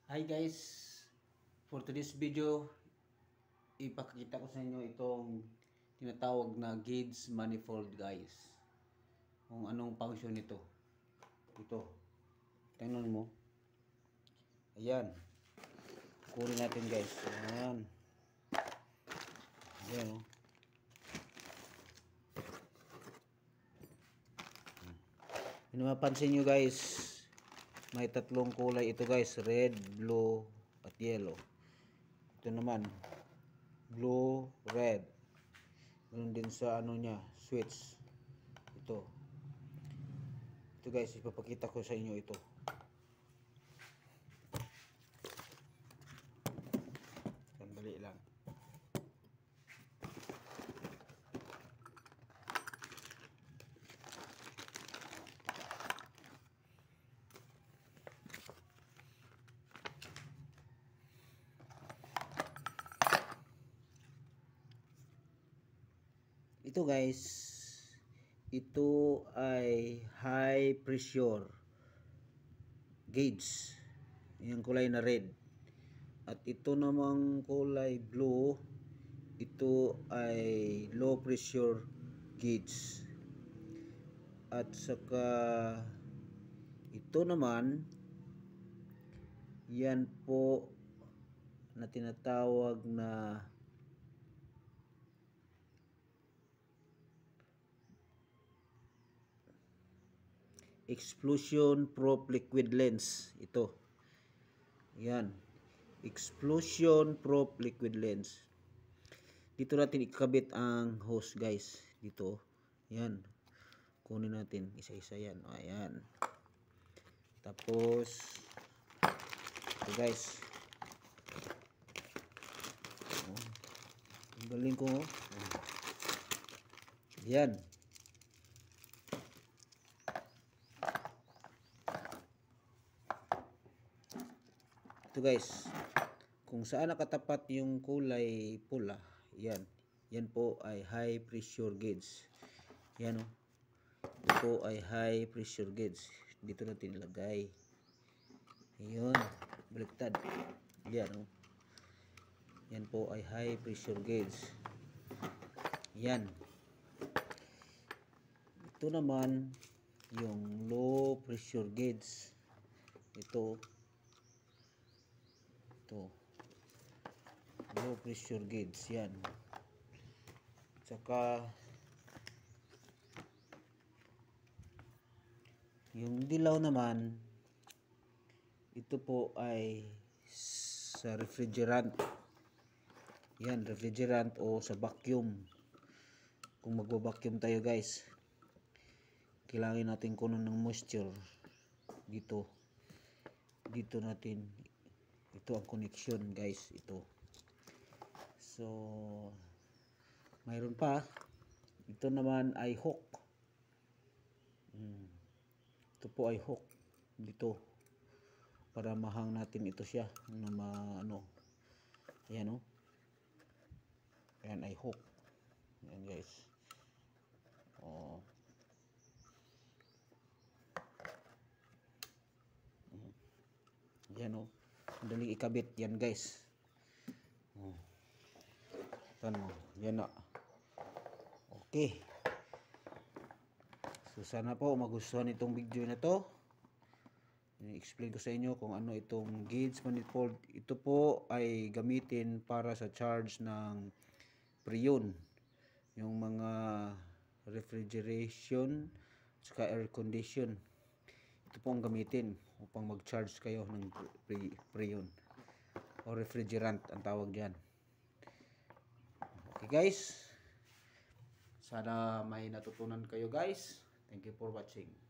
Hi guys, for today's video, ipakita ko sa inyo itong tinatawag na gauge manifold guys. Kung anong function nito. Ito, tingnan mo. Ayan, kunin natin guys. Ayan. Ayan o. Yung mapansin nyo guys, may tatlong kulay ito guys, red, blue, at yellow. Ito naman, blue, red. Ganun din sa ano niya, switch. Ito. Ito guys, ipapakita ko sa inyo ito. Sandali lang. Ito guys, ito ay high pressure gauge. Yung kulay na red. At ito namang kulay blue, ito ay low pressure gauge. At saka ito naman, yan po na tinatawag na explosion proof liquid lens. Ito. Yan. Explosion proof liquid lens. Dito natin ikabit ang hose guys. Dito. Yan. Kunin natin isa-isa yan. Ayan. Tapos ito guys. Ang galing ko. Yan. Ito guys, kung saan nakatapat yung kulay pula, yan. Yan po ay high pressure gauge. Yan o. Ito po ay high pressure gauge. Dito natin ilagay. Ayun. Baliktad. Yan o. Yan po ay high pressure gauge. Yan. Ito naman yung low pressure gauge. Ito low pressure gauge yan. Tsaka yung dilaw naman, ito po ay sa refrigerant. Yan, refrigerant o sa vacuum. Kung magbo-vacuum tayo guys, kailangan natin kunin ng moisture dito natin. Ito ang connection guys, ito. So mayroon pa, ito naman ay hook. Ito po ay hook dito para mahang natin ito siya na ano. Ayan o. Ayan ay hook. Ayan guys. Oh. Ayan o. Madaling ikabit yan guys. Ano, yan na. Okay. So sana po magustuhan itong video na to. I-explain ko sa inyo kung ano itong gauge manifold. Ito po ay gamitin para sa charge ng Freon. Yung mga refrigeration saka air condition. Ito po ang gamitin upang mag-charge kayo ng Freon o refrigerant ang tawag diyan. Okay guys, sana may natutunan kayo guys. Thank you for watching.